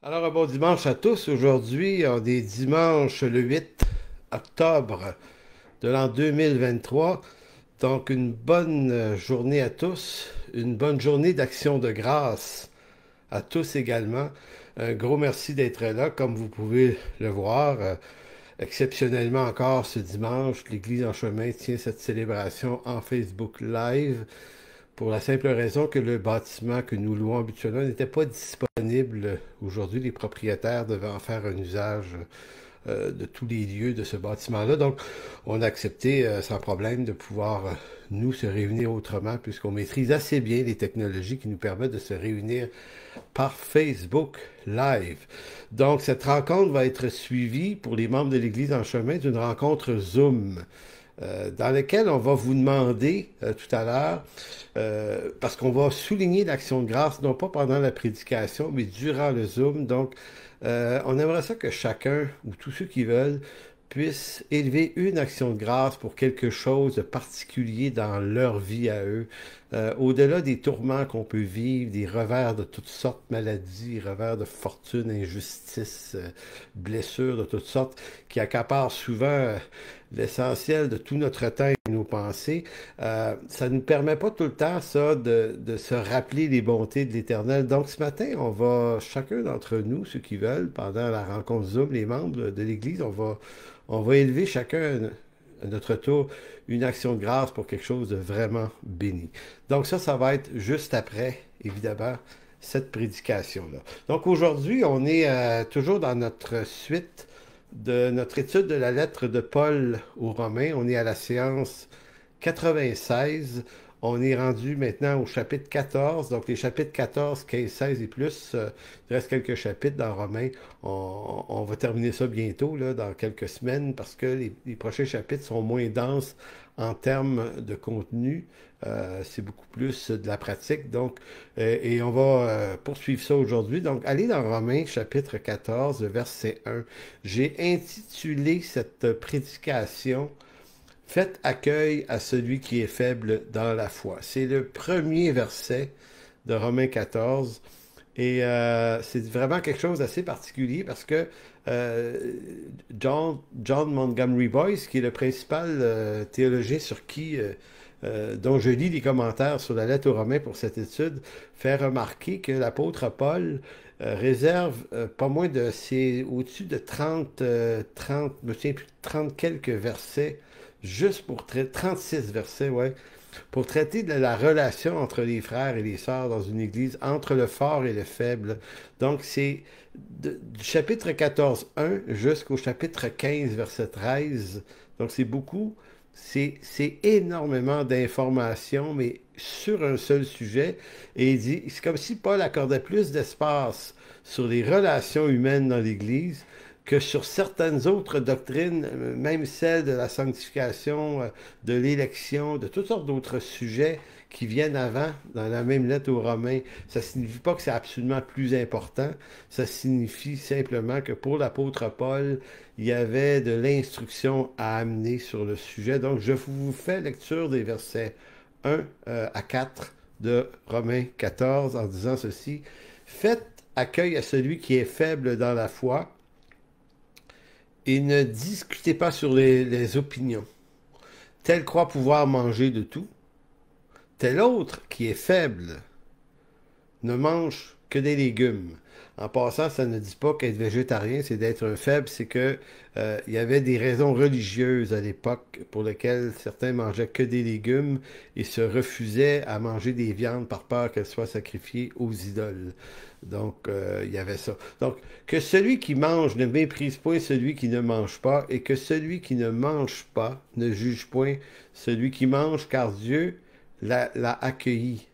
Alors, un bon dimanche à tous. Aujourd'hui, on est dimanche le 8 octobre de l'an 2023. Donc, une bonne journée à tous. Une bonne journée d'action de grâce à tous également. Un gros merci d'être là. Comme vous pouvez le voir, exceptionnellement encore ce dimanche, l'Église en chemin tient cette célébration en Facebook Live pour la simple raison que le bâtiment que nous louons habituellement n'était pas disponible aujourd'hui. Les propriétaires devaient en faire un usage de tous les lieux de ce bâtiment-là. Donc, on a accepté sans problème de pouvoir, nous, se réunir autrement, puisqu'on maîtrise assez bien les technologies qui nous permettent de se réunir par Facebook Live. Donc, cette rencontre va être suivie pour les membres de l'Église en chemin d'une rencontre Zoom. Dans laquelle on va vous demander tout à l'heure, parce qu'on va souligner l'action de grâce, non pas pendant la prédication, mais durant le Zoom. Donc, on aimerait ça que chacun, ou tous ceux qui veulent, puissent élever une action de grâce pour quelque chose de particulier dans leur vie à eux, au-delà des tourments qu'on peut vivre, des revers de toutes sortes, maladies, revers de fortune, injustice, blessures de toutes sortes, qui accaparent souvent l'essentiel de tout notre temps et nos pensées. Ça ne nous permet pas tout le temps, ça, de se rappeler les bontés de l'Éternel. Donc, ce matin, on va, chacun d'entre nous, ceux qui veulent, pendant la rencontre Zoom, les membres de l'Église, on va élever chacun à notre tour une action de grâce pour quelque chose de vraiment béni. Donc ça va être juste après, évidemment, cette prédication-là. Donc aujourd'hui, on est toujours dans notre suite de notre étude de la lettre de Paul aux Romains. On est à la séance 96. On est rendu maintenant au chapitre 14. Donc, les chapitres 14, 15, 16 et plus, il reste quelques chapitres dans Romains. On va terminer ça bientôt, là, dans quelques semaines, parce que les prochains chapitres sont moins denses en termes de contenu. C'est beaucoup plus de la pratique. Donc, et on va poursuivre ça aujourd'hui. Donc, allez dans Romains, chapitre 14, verset 1. J'ai intitulé cette prédication Faites accueil à celui qui est faible dans la foi. C'est le premier verset de Romains 14. Et c'est vraiment quelque chose d'assez particulier parce que euh, John Montgomery Boyce, qui est le principal théologien sur qui, dont je lis les commentaires sur la lettre aux Romains pour cette étude, fait remarquer que l'apôtre Paul réserve pas moins de, c'est au-dessus de 30, je me souviens plus, 30 quelques versets, juste pour 36 versets, ouais, pour traiter de la relation entre les frères et les sœurs dans une église, entre le fort et le faible. Donc, c'est du chapitre 14, 1 jusqu'au chapitre 15, verset 13. Donc, c'est beaucoup. C'est énormément d'informations, mais sur un seul sujet. Et il dit, c'est comme si Paul accordait plus d'espace sur les relations humaines dans l'Église que sur certaines autres doctrines, même celles de la sanctification, de l'élection, de toutes sortes d'autres sujets qui viennent avant, dans la même lettre aux Romains. Ça ne signifie pas que c'est absolument plus important, ça signifie simplement que pour l'apôtre Paul, il y avait de l'instruction à amener sur le sujet. Donc, je vous fais lecture des versets 1 à 4 de Romains 14 en disant ceci. Faites accueil à celui qui est faible dans la foi et ne discutez pas sur les opinions. Tel croit pouvoir manger de tout, tel autre qui est faible ne mange que des légumes. En passant, ça ne dit pas qu'être végétarien, c'est d'être un faible, c'est que il y avait des raisons religieuses à l'époque pour lesquelles certains mangeaient que des légumes et se refusaient à manger des viandes par peur qu'elles soient sacrifiées aux idoles. Donc, il y avait ça. Donc, que celui qui mange ne méprise point celui qui ne mange pas, et que celui qui ne mange pas ne juge point celui qui mange, car Dieu l'a accueilli.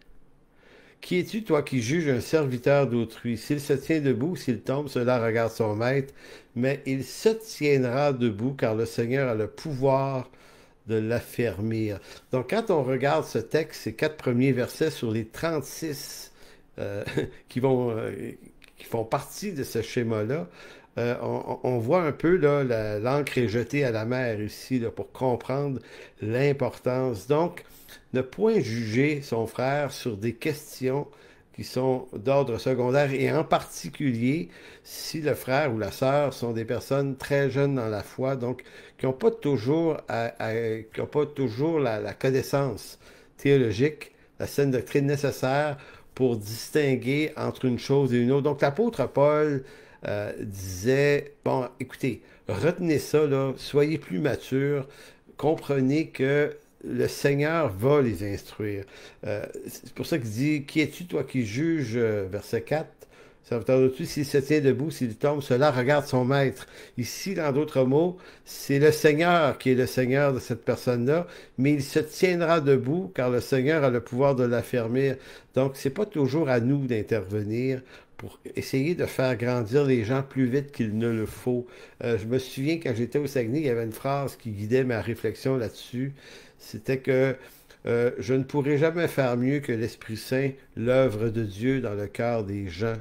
Qui es-tu, toi, qui juges un serviteur d'autrui? S'il se tient debout, s'il tombe, cela regarde son maître, mais il se tiendra debout, car le Seigneur a le pouvoir de l'affermir. Donc, quand on regarde ce texte, ces quatre premiers versets sur les 36 euh, qui vont, qui font partie de ce schéma-là, on voit un peu là, l'encre est jetée à la mer ici là, pour comprendre l'importance. Donc, ne point juger son frère sur des questions qui sont d'ordre secondaire, et en particulier si le frère ou la sœur sont des personnes très jeunes dans la foi, donc qui n'ont pas toujours, qui ont pas toujours la connaissance théologique, la saine doctrine nécessaire pour distinguer entre une chose et une autre. Donc l'apôtre Paul disait, bon, écoutez, retenez ça, là, soyez plus matures, comprenez que le Seigneur va les instruire. C'est pour ça qu'il dit, qui es-tu, toi qui juges, verset 4, serviteur de Dieu, s'il se tient debout, s'il tombe, cela regarde son maître. Ici, dans d'autres mots, c'est le Seigneur qui est le Seigneur de cette personne-là, mais il se tiendra debout, car le Seigneur a le pouvoir de l'affermir. Donc, c'est pas toujours à nous d'intervenir pour essayer de faire grandir les gens plus vite qu'il ne le faut. Je me souviens, quand j'étais au Saguenay, il y avait une phrase qui guidait ma réflexion là-dessus. C'était que je ne pourrai jamais faire mieux que l'Esprit Saint, l'œuvre de Dieu dans le cœur des gens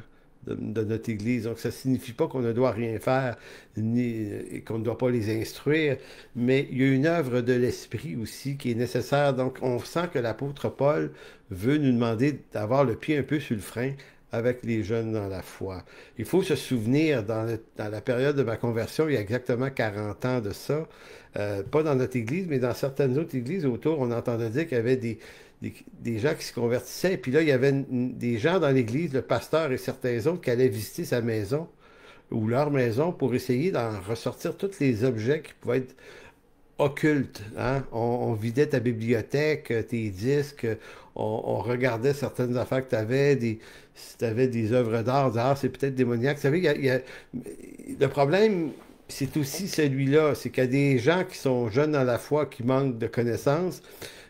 de notre Église. Donc, ça ne signifie pas qu'on ne doit rien faire, ni qu'on ne doit pas les instruire, mais il y a une œuvre de l'Esprit aussi qui est nécessaire. Donc, on sent que l'apôtre Paul veut nous demander d'avoir le pied un peu sur le frein avec les jeunes dans la foi. Il faut se souvenir, dans la période de ma conversion, il y a exactement 40 ans de ça, pas dans notre église, mais dans certaines autres églises autour, on entendait dire qu'il y avait des gens qui se convertissaient, et puis là, il y avait des gens dans l'église, le pasteur et certains autres, qui allaient visiter sa maison ou leur maison pour essayer d'en ressortir tous les objets qui pouvaient être occultes. Hein? On vidait ta bibliothèque, tes disques, on regardait certaines affaires que tu avais, si tu avais des œuvres d'art, c'est peut-être démoniaque. Vous savez, le problème, c'est aussi celui-là, c'est qu'il y a des gens qui sont jeunes dans la foi, qui manquent de connaissances,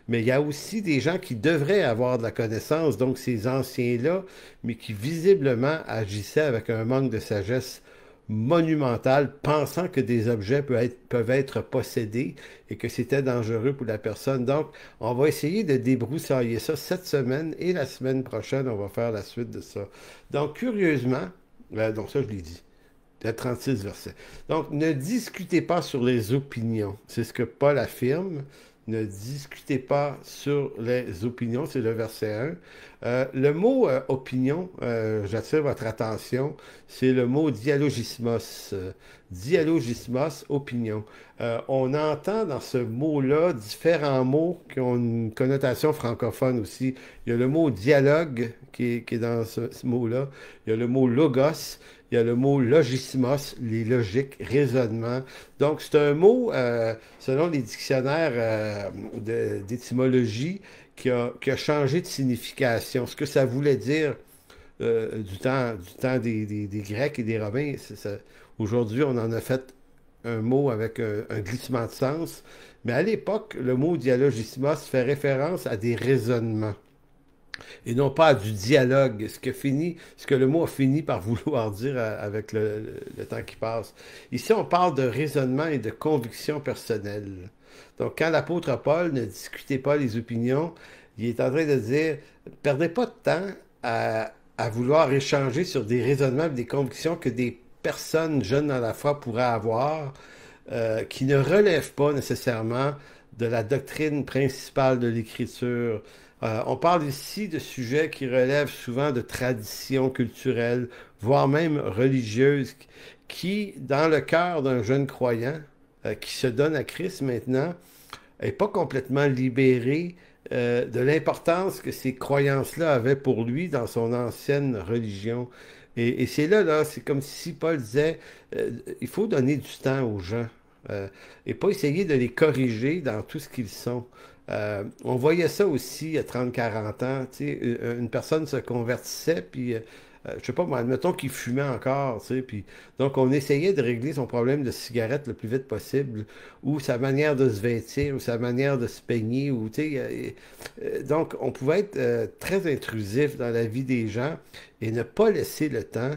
mais il y a aussi des gens qui devraient avoir de la connaissance, donc ces anciens-là, mais qui visiblement agissaient avec un manque de sagesse monumental, pensant que des objets peuvent être possédés et que c'était dangereux pour la personne. Donc, on va essayer de débroussailler ça cette semaine, et la semaine prochaine, on va faire la suite de ça. Donc, curieusement, donc ça, je l'ai dit, le 36 verset. Donc, ne discutez pas sur les opinions. C'est ce que Paul affirme. Ne discutez pas sur les opinions, c'est le verset 1. Le mot opinion, j'attire votre attention, c'est le mot dialogismos. Dialogismos, opinion. On entend dans ce mot-là différents mots qui ont une connotation francophone aussi. Il y a le mot dialogue qui est dans ce mot-là. Il y a le mot logos. Il y a le mot logismos, les logiques, raisonnement. Donc, c'est un mot, selon les dictionnaires d'étymologie, qui a changé de signification. Ce que ça voulait dire du temps des Grecs et des Romains, aujourd'hui, on en a fait un mot avec un glissement de sens. Mais à l'époque, le mot dialogismos fait référence à des raisonnements et non pas à du dialogue, ce que le mot a fini par vouloir dire avec le temps qui passe. Ici, on parle de raisonnement et de conviction personnelle. Donc, quand l'apôtre Paul ne discutait pas les opinions, il est en train de dire, perdez pas de temps à vouloir échanger sur des raisonnements et des convictions que des personnes jeunes dans la foi pourraient avoir, qui ne relèvent pas nécessairement de la doctrine principale de l'Écriture. On parle ici de sujets qui relèvent souvent de traditions culturelles, voire même religieuses, qui, dans le cœur d'un jeune croyant, qui se donne à Christ maintenant, n'est pas complètement libéré de l'importance que ces croyances-là avaient pour lui dans son ancienne religion. Et c'est là, c'est comme si Paul disait, il faut donner du temps aux gens, et pas essayer de les corriger dans tout ce qu'ils sont. On voyait ça aussi il y a 30-40 ans. Une personne se convertissait, puis je sais pas, moi, admettons qu'il fumait encore, puis donc on essayait de régler son problème de cigarette le plus vite possible, ou sa manière de se vêtir, ou sa manière de se peigner, ou donc on pouvait être très intrusif dans la vie des gens et ne pas laisser le temps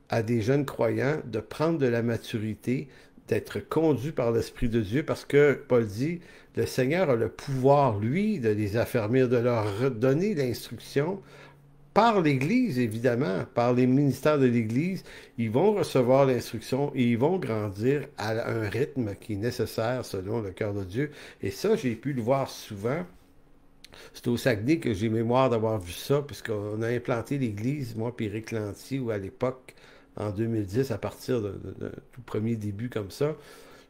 à des jeunes croyants de prendre de la maturité, d'être conduits par l'Esprit de Dieu, parce que Paul dit, le Seigneur a le pouvoir, lui, de les affermir, de leur donner l'instruction par l'Église, évidemment, par les ministères de l'Église. Ils vont recevoir l'instruction et ils vont grandir à un rythme qui est nécessaire selon le cœur de Dieu. Et ça, j'ai pu le voir souvent C'est au Saguenay que j'ai mémoire d'avoir vu ça, puisqu'on a implanté l'église, moi puis Éric Lanty, ou à l'époque, en 2010, à partir de tout premier début comme ça.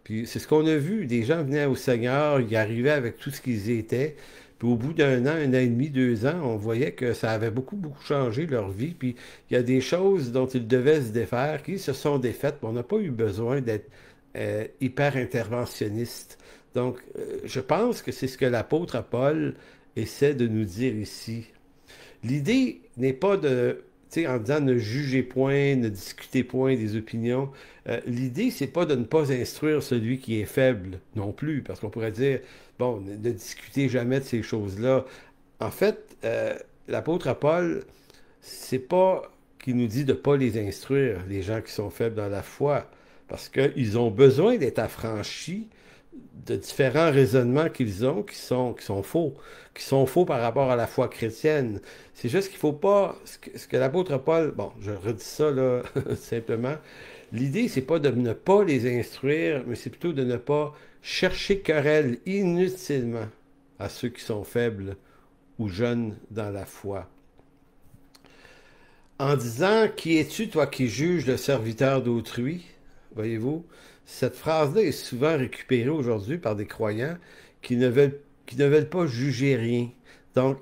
Puis c'est ce qu'on a vu. Des gens venaient au Seigneur, ils arrivaient avec tout ce qu'ils étaient. Puis au bout un an et demi, 2 ans, on voyait que ça avait beaucoup, beaucoup changé leur vie. Puis il y a des choses dont ils devaient se défaire qui se sont défaites. On n'a pas eu besoin d'être hyper interventionniste. Donc, je pense que c'est ce que l'apôtre Paul essaie de nous dire ici. L'idée n'est pas de, tu sais, en disant ne jugez point, ne discutez point des opinions. L'idée, c'est pas de ne pas instruire celui qui est faible non plus, parce qu'on pourrait dire, bon, ne discutez jamais de ces choses-là. En fait, l'apôtre Paul, c'est pas qu'il nous dit de ne pas les instruire, les gens qui sont faibles dans la foi, parce qu'ils ont besoin d'être affranchis de différents raisonnements qu'ils ont qui sont faux par rapport à la foi chrétienne. C'est juste qu'il ne faut pas, ce que l'apôtre Paul, bon, je redis ça là, simplement, l'idée, c'est pas de ne pas les instruire, mais c'est plutôt de ne pas chercher querelle inutilement à ceux qui sont faibles ou jeunes dans la foi. En disant, qui es-tu, toi qui juges le serviteur d'autrui? Voyez-vous, cette phrase-là est souvent récupérée aujourd'hui par des croyants qui ne veulent pas juger rien. Donc,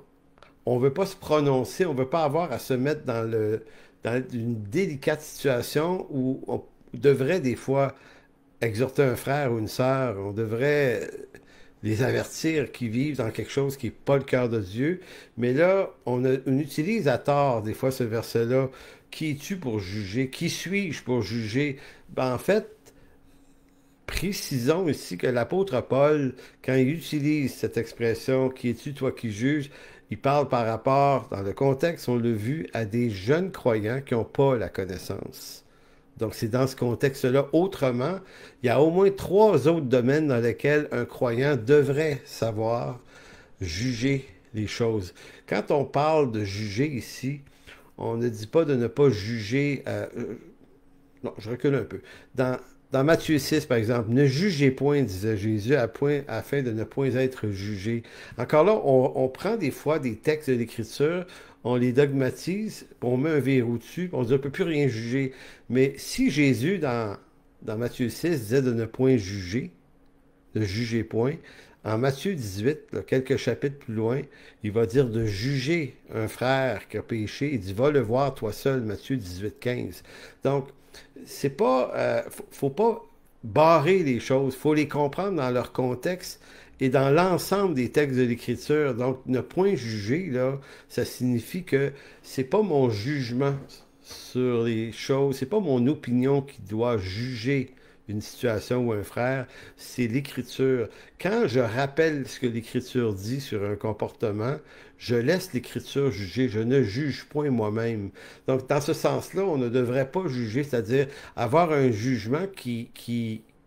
on ne veut pas se prononcer, on ne veut pas avoir à se mettre dans une délicate situation où on devrait des fois exhorter un frère ou une sœur, on devrait les avertir qu'ils vivent dans quelque chose qui n'est pas le cœur de Dieu. Mais là, on utilise à tort des fois ce verset-là. Qui es-tu pour juger? Qui suis-je pour juger? Ben, en fait, précisons ici que l'apôtre Paul, quand il utilise cette expression, qui es-tu toi qui juges, il parle par rapport, dans le contexte, on l'a vu, à des jeunes croyants qui n'ont pas la connaissance. Donc, c'est dans ce contexte-là. Autrement, il y a au moins 3 autres domaines dans lesquels un croyant devrait savoir juger les choses. Quand on parle de juger ici, on ne dit pas de ne pas juger. Non, je recule un peu. Dans Matthieu 6, par exemple, ne jugez point, disait Jésus, afin de ne point être jugé. Encore là, on prend des fois des textes de l'Écriture, on les dogmatise, on met un verrou dessus, on dit on ne peut plus rien juger. Mais si Jésus, dans Matthieu 6, disait de ne point juger, de juger point, en Matthieu 18, là, quelques chapitres plus loin, il va dire de juger un frère qui a péché. Il dit, va le voir toi seul, Matthieu 18, 15. Donc, c'est pas, faut pas barrer les choses, faut les comprendre dans leur contexte et dans l'ensemble des textes de l'Écriture. Donc, ne point juger, là, ça signifie que c'est pas mon jugement sur les choses, c'est pas mon opinion qui doit juger une situation ou un frère, c'est l'Écriture. Quand je rappelle ce que l'Écriture dit sur un comportement, je laisse l'Écriture juger, je ne juge point moi-même. Donc, dans ce sens-là, on ne devrait pas juger, c'est-à-dire avoir un jugement qui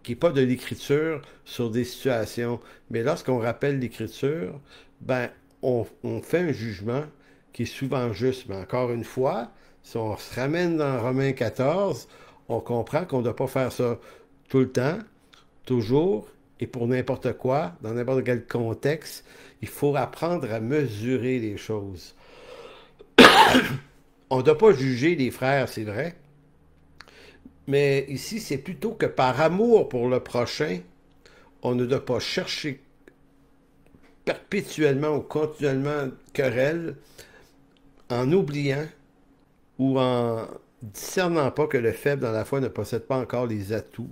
n'est pas de l'Écriture sur des situations. Mais lorsqu'on rappelle l'Écriture, ben, on fait un jugement qui est souvent juste. Mais encore une fois, si on se ramène dans Romains 14, on comprend qu'on ne doit pas faire ça tout le temps, toujours, et pour n'importe quoi, dans n'importe quel contexte. Il faut apprendre à mesurer les choses. On ne doit pas juger les frères, c'est vrai, mais ici, c'est plutôt que par amour pour le prochain, on ne doit pas chercher perpétuellement ou continuellement querelle en oubliant ou en discernant pas que le faible dans la foi ne possède pas encore les atouts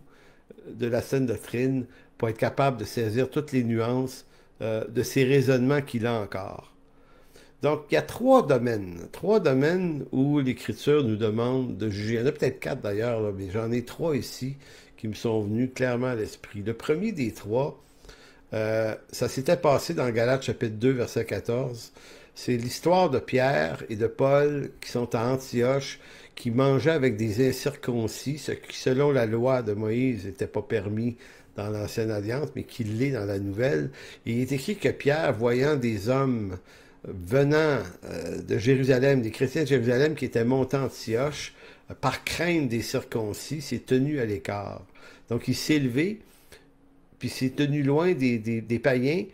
de la saine doctrine pour être capable de saisir toutes les nuances de ces raisonnements qu'il a encore. Donc, il y a 3 domaines où l'Écriture nous demande de juger. Il y en a peut-être 4 d'ailleurs, là, mais j'en ai 3 ici qui me sont venus clairement à l'esprit. Le premier des 3, ça s'était passé dans Galates chapitre 2, verset 14. C'est l'histoire de Pierre et de Paul qui sont à Antioche, qui mangeaient avec des incirconcis, ce qui, selon la loi de Moïse, n'était pas permis dans l'Ancienne Alliance, mais qui l'est dans la Nouvelle. Et il est écrit que Pierre, voyant des hommes venant de Jérusalem, des chrétiens de Jérusalem qui étaient montés à Antioche, par crainte des circoncis, s'est tenu à l'écart. Donc il s'est levé, puis s'est tenu loin des païens,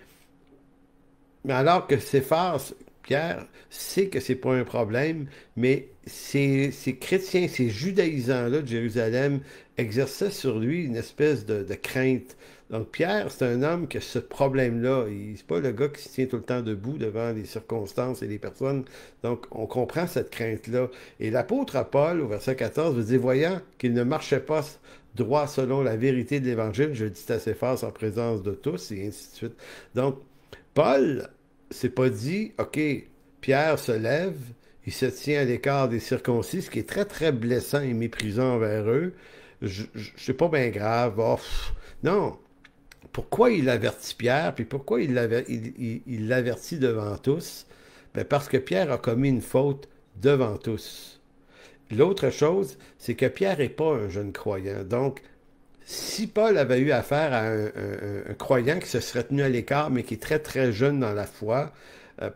Mais alors que Céphas, Pierre, sait que c'est pas un problème, mais ces chrétiens, ces judaïsants-là de Jérusalem exerçaient sur lui une espèce de crainte. Donc Pierre, c'est un homme qui a ce problème-là. C'est pas le gars qui se tient tout le temps debout devant les circonstances et les personnes. Donc on comprend cette crainte-là. Et l'apôtre Paul, au verset 14, vous dit, voyant qu'il ne marchait pas droit selon la vérité de l'Évangile, je le dis assez fort en présence de tous, et ainsi de suite. Donc, Paul s'est pas dit, OK, Pierre se lève, il se tient à l'écart des circoncis, ce qui est très, très blessant et méprisant envers eux. C'est pas bien grave. Oh, non. Pourquoi il avertit Pierre, puis pourquoi il l'avertit devant tous? Ben parce que Pierre a commis une faute devant tous. L'autre chose, c'est que Pierre n'est pas un jeune croyant. Donc, si Paul avait eu affaire à un croyant qui se serait tenu à l'écart, mais qui est très très jeune dans la foi,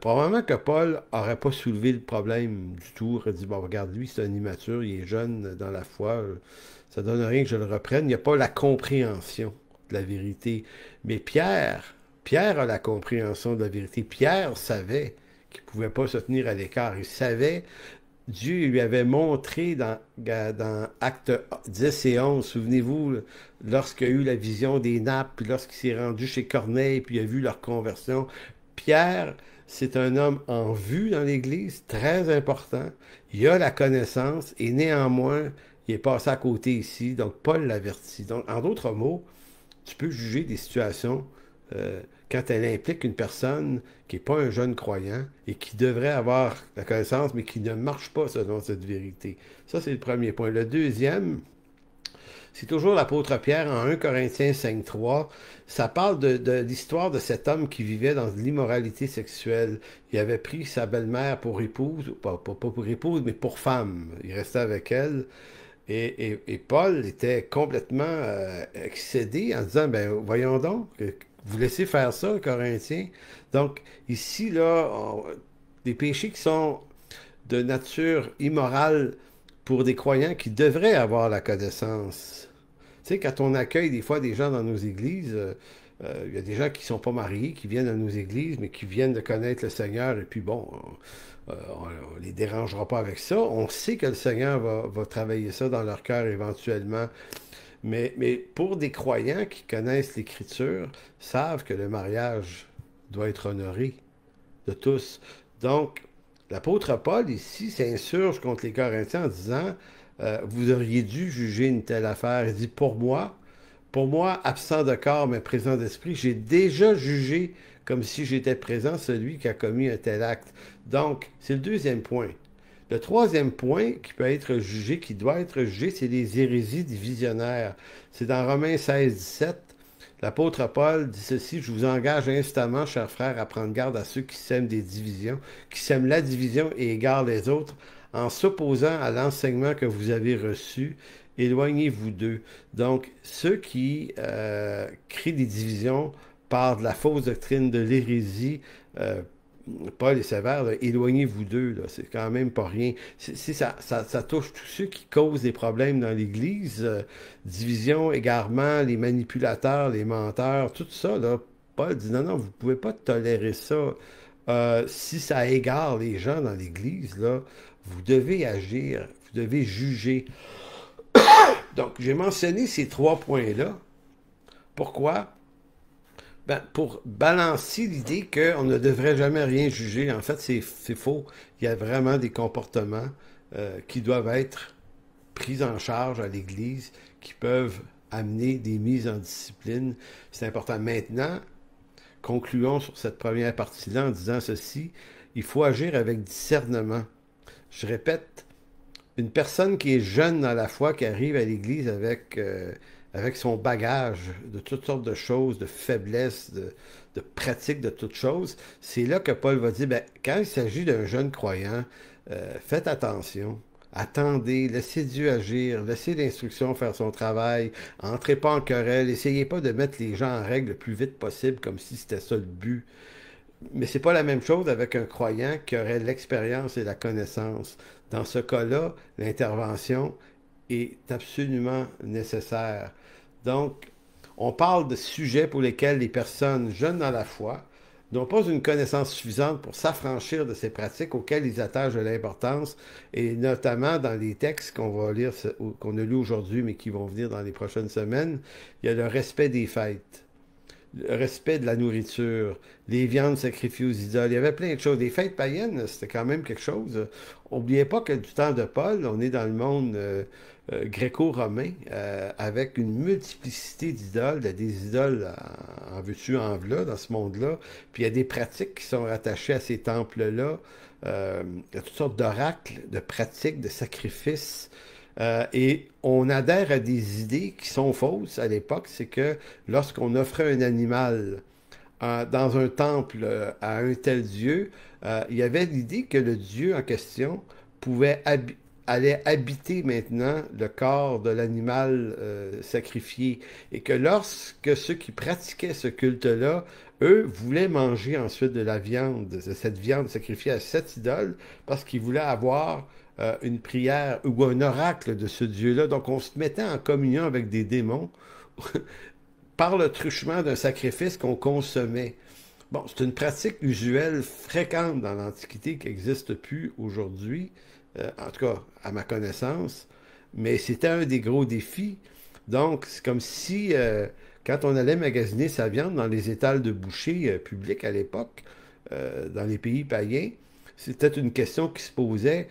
probablement que Paul n'aurait pas soulevé le problème du tout. Il aurait dit, bon, regarde, lui, c'est un immature, il est jeune dans la foi, ça donne rien que je le reprenne. Il n'y a pas la compréhension de la vérité. Mais Pierre a la compréhension de la vérité. Pierre savait qu'il ne pouvait pas se tenir à l'écart. Il savait Dieu lui avait montré dans Actes 10 et 11, souvenez-vous, lorsqu'il y a eu la vision des nappes, puis lorsqu'il s'est rendu chez Corneille, puis il a vu leur conversion. Pierre, c'est un homme en vue dans l'Église, très important. Il a la connaissance, et néanmoins, il est passé à côté ici, donc Paul l'avertit. Donc, en d'autres mots, tu peux juger des situations quand elle implique une personne qui n'est pas un jeune croyant et qui devrait avoir la connaissance, mais qui ne marche pas selon cette vérité. Ça, c'est le premier point. Le deuxième, c'est toujours l'apôtre Pierre en 1 Corinthiens 5.3. Ça parle de l'histoire de cet homme qui vivait dans l'immoralité sexuelle. Il avait pris sa belle-mère pour épouse, pas pour épouse, mais pour femme. Il restait avec elle. Et Paul était complètement excédé en disant, ben voyons donc, vous laissez faire ça, Corinthiens. Donc, ici, là, des péchés qui sont de nature immorale pour des croyants qui devraient avoir la connaissance. Tu sais, quand on accueille des fois des gens dans nos églises, il y a des gens qui ne sont pas mariés, qui viennent dans nos églises, mais qui viennent de connaître le Seigneur, et puis bon, on ne les dérangera pas avec ça. On sait que le Seigneur va travailler ça dans leur cœur éventuellement. Mais pour des croyants qui connaissent l'Écriture, savent que le mariage doit être honoré de tous. Donc, l'apôtre Paul, ici, s'insurge contre les Corinthiens en disant, vous auriez dû juger une telle affaire. Il dit, pour moi, absent de corps, mais présent d'esprit, j'ai déjà jugé comme si j'étais présent celui qui a commis un tel acte. Donc, c'est le deuxième point. Le troisième point qui peut être jugé, qui doit être jugé, c'est les hérésies divisionnaires. C'est dans Romains 16, 17. L'apôtre Paul dit ceci, je vous engage instamment, chers frères, à prendre garde à ceux qui sèment des divisions, qui sèment la division et égarent les autres, en s'opposant à l'enseignement que vous avez reçu. Éloignez-vous d'eux. Donc, ceux qui créent des divisions par de la fausse doctrine de l'hérésie, Paul est sévère, là, éloignez-vous d'eux, là, c'est quand même pas rien. Ça touche tous ceux qui causent des problèmes dans l'Église, division, égarement, les manipulateurs, les menteurs, tout ça, là, Paul dit non, vous pouvez pas tolérer ça. Si ça égare les gens dans l'Église, là, vous devez agir, vous devez juger. Donc, j'ai mentionné ces trois points-là. Pourquoi? Ben, pour balancer l'idée qu'on ne devrait jamais rien juger. En fait, c'est faux. Il y a vraiment des comportements qui doivent être pris en charge à l'Église, qui peuvent amener des mises en discipline. C'est important. Maintenant, concluons sur cette première partie-là en disant ceci. Il faut agir avec discernement. Je répète, une personne qui est jeune dans la foi, qui arrive à l'Église avec son bagage de toutes sortes de choses, de faiblesses, de pratiques de toutes choses, c'est là que Paul va dire, ben, quand il s'agit d'un jeune croyant, faites attention, attendez, laissez Dieu agir, laissez l'instruction faire son travail, entrez pas en querelle, essayez pas de mettre les gens en règle le plus vite possible comme si c'était ça le but. Mais c'est pas la même chose avec un croyant qui aurait l'expérience et la connaissance. Dans ce cas-là, l'intervention est absolument nécessaire. Donc, on parle de sujets pour lesquels les personnes jeunes dans la foi n'ont pas une connaissance suffisante pour s'affranchir de ces pratiques auxquelles ils attachent de l'importance, et notamment dans les textes qu'on va lire, qu'on a lus aujourd'hui, mais qui vont venir dans les prochaines semaines, il y a le respect des fêtes, le respect de la nourriture, les viandes sacrifiées aux idoles. Il y avait plein de choses. Les fêtes païennes, c'était quand même quelque chose. N'oubliez pas que du temps de Paul, on est dans le monde gréco-romain, avec une multiplicité d'idoles. Il y a des idoles en veux-tu, en v'là, dans ce monde-là. Puis il y a des pratiques qui sont rattachées à ces temples-là. Il y a toutes sortes d'oracles, de pratiques, de sacrifices. Et on adhère à des idées qui sont fausses à l'époque. C'est que lorsqu'on offrait un animal dans un temple à un tel dieu, il y avait l'idée que le dieu en question pouvait allait habiter maintenant le corps de l'animal sacrifié. Et que lorsque ceux qui pratiquaient ce culte-là, eux, voulaient manger ensuite de la viande, de cette viande sacrifiée à cette idole, parce qu'ils voulaient avoir une prière ou un oracle de ce Dieu-là. Donc on se mettait en communion avec des démons par le truchement d'un sacrifice qu'on consommait. Bon, c'est une pratique usuelle fréquente dans l'Antiquité qui n'existe plus aujourd'hui, en tout cas à ma connaissance, mais c'était un des gros défis. Donc, c'est comme si, quand on allait magasiner sa viande dans les étals de boucher publics à l'époque, dans les pays païens, c'était une question qui se posait.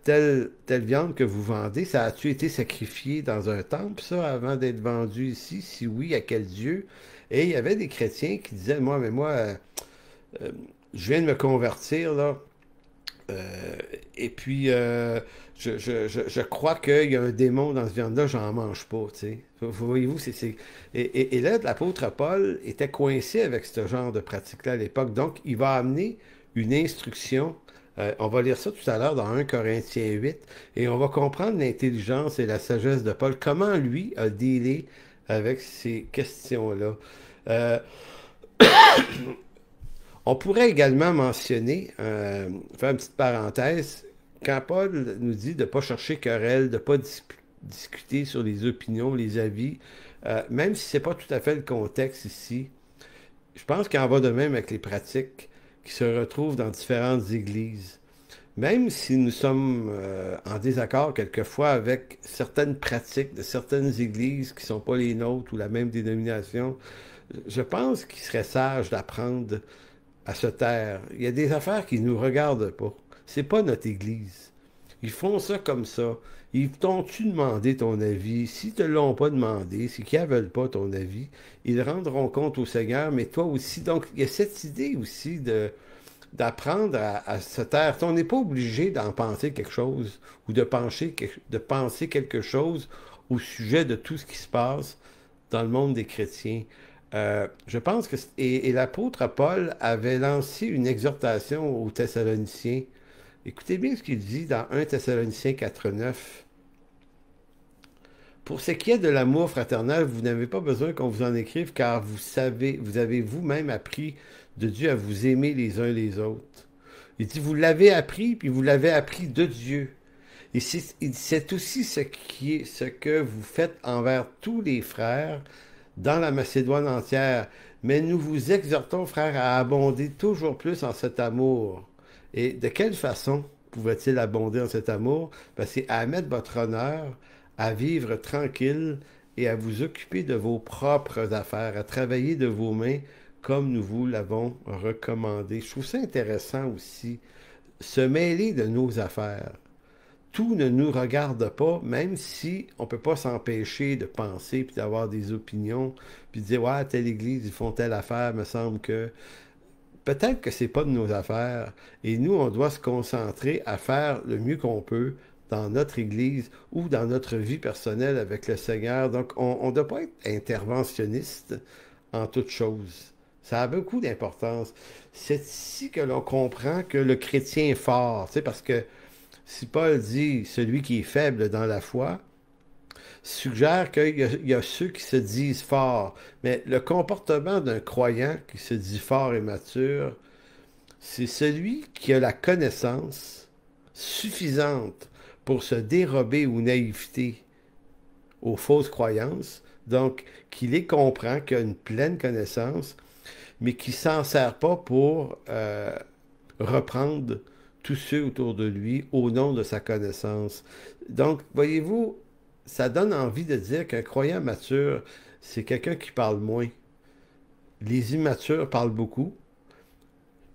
Telle viande que vous vendez, ça a-tu été sacrifié dans un temple, ça, avant d'être vendu ici? Si oui, à quel Dieu? Et il y avait des chrétiens qui disaient, euh, je viens de me convertir, là, et puis je crois qu'il y a un démon dans cette viande-là, j'en mange pas, tu sais. Voyez-vous, et là, l'apôtre Paul était coincé avec ce genre de pratique-là à l'époque. Donc, il va amener une instruction. On va lire ça tout à l'heure dans 1 Corinthiens 8, et on va comprendre l'intelligence et la sagesse de Paul, comment lui a dealé avec ces questions-là. Euh, on pourrait également mentionner, faire une petite parenthèse, quand Paul nous dit de ne pas chercher querelle, de ne pas discuter sur les opinions, les avis, même si ce n'est pas tout à fait le contexte ici, je pense qu'il en va de même avec les pratiques qui se retrouvent dans différentes églises. Même si nous sommes en désaccord quelquefois avec certaines pratiques de certaines églises qui ne sont pas les nôtres ou la même dénomination, je pense qu'il serait sage d'apprendre à se taire. Il y a des affaires qui ne nous regardent pas. C'est pas notre église. Ils font ça comme ça. Ils t'ont-tu demandé ton avis? S'ils te l'ont pas demandé, c'est qu'ils ne veulent pas ton avis, ils rendront compte au Seigneur, mais toi aussi. Donc, il y a cette idée aussi d'apprendre à se taire. On n'est pas obligé d'en penser quelque chose ou de penser quelque chose au sujet de tout ce qui se passe dans le monde des chrétiens. Je pense que et l'apôtre Paul avait lancé une exhortation aux Thessaloniciens. Écoutez bien ce qu'il dit dans 1 Thessaloniciens 4,9. Pour ce qui est de l'amour fraternel, vous n'avez pas besoin qu'on vous en écrive, car vous avez vous-même appris de Dieu à vous aimer les uns les autres. Il dit, vous l'avez appris, puis vous l'avez appris de Dieu. Et c'est aussi ce que vous faites envers tous les frères dans la Macédoine entière. Mais nous vous exhortons, frères, à abonder toujours plus en cet amour. Et de quelle façon pouvait-il abonder en cet amour? Ben, c'est à mettre votre honneur, à vivre tranquille et à vous occuper de vos propres affaires, à travailler de vos mains comme nous vous l'avons recommandé. Je trouve ça intéressant aussi, se mêler de nos affaires. Tout ne nous regarde pas, même si on ne peut pas s'empêcher de penser puis d'avoir des opinions, puis de dire, ouais, telle église, ils font telle affaire, me semble que... Peut-être que c'est pas de nos affaires, et nous, on doit se concentrer à faire le mieux qu'on peut dans notre Église ou dans notre vie personnelle avec le Seigneur. Donc, on ne doit pas être interventionniste en toute chose. Ça a beaucoup d'importance. C'est ici que l'on comprend que le chrétien est fort, tu sais, parce que si Paul dit celui qui est faible dans la foi, suggère qu'il y a ceux qui se disent forts. Mais le comportement d'un croyant qui se dit fort et mature, c'est celui qui a la connaissance suffisante pour se dérober aux naïvetés, aux fausses croyances, donc qui les comprend, qui a une pleine connaissance, mais qui ne s'en sert pas pour reprendre tous ceux autour de lui au nom de sa connaissance. Donc, voyez-vous, ça donne envie de dire qu'un croyant mature, c'est quelqu'un qui parle moins. Les immatures parlent beaucoup.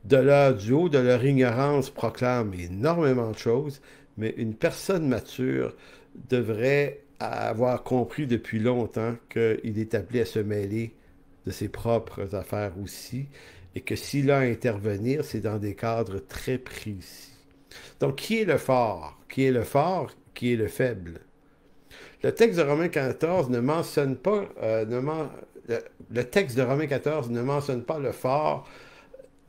Du haut de leur ignorance, proclament énormément de choses, mais une personne mature devrait avoir compris depuis longtemps qu'il est appelé à se mêler de ses propres affaires aussi, et que s'il a à intervenir, c'est dans des cadres très précis. Donc, qui est le fort? Qui est le fort? Qui est le faible? Le texte de Romains 14 ne mentionne pas, le texte de Romains 14 ne mentionne pas le fort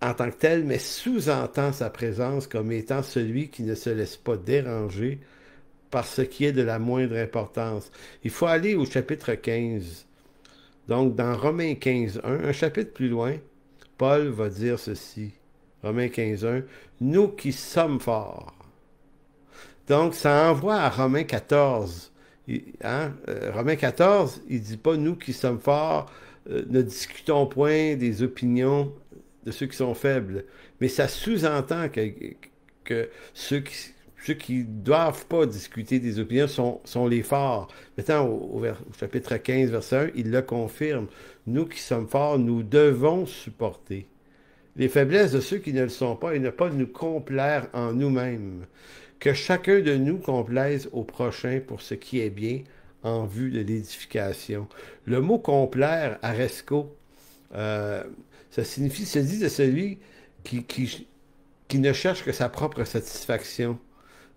en tant que tel, mais sous-entend sa présence comme étant celui qui ne se laisse pas déranger par ce qui est de la moindre importance. Il faut aller au chapitre 15. Donc, dans Romains 15, 1, un chapitre plus loin, Paul va dire ceci. Romains 15, 1, nous qui sommes forts. Donc, ça envoie à Romains 14. Romains 14, il ne dit pas nous qui sommes forts, ne discutons point des opinions de ceux qui sont faibles. Mais ça sous-entend que ceux qui ne doivent pas discuter des opinions sont les forts. Maintenant, au chapitre 15, verset 1, il le confirme. Nous qui sommes forts, nous devons supporter les faiblesses de ceux qui ne le sont pas et ne pas nous complaire en nous-mêmes. Que chacun de nous complaise au prochain pour ce qui est bien en vue de l'édification. Le mot complaire, aresco, ça signifie, se dit de celui qui ne cherche que sa propre satisfaction.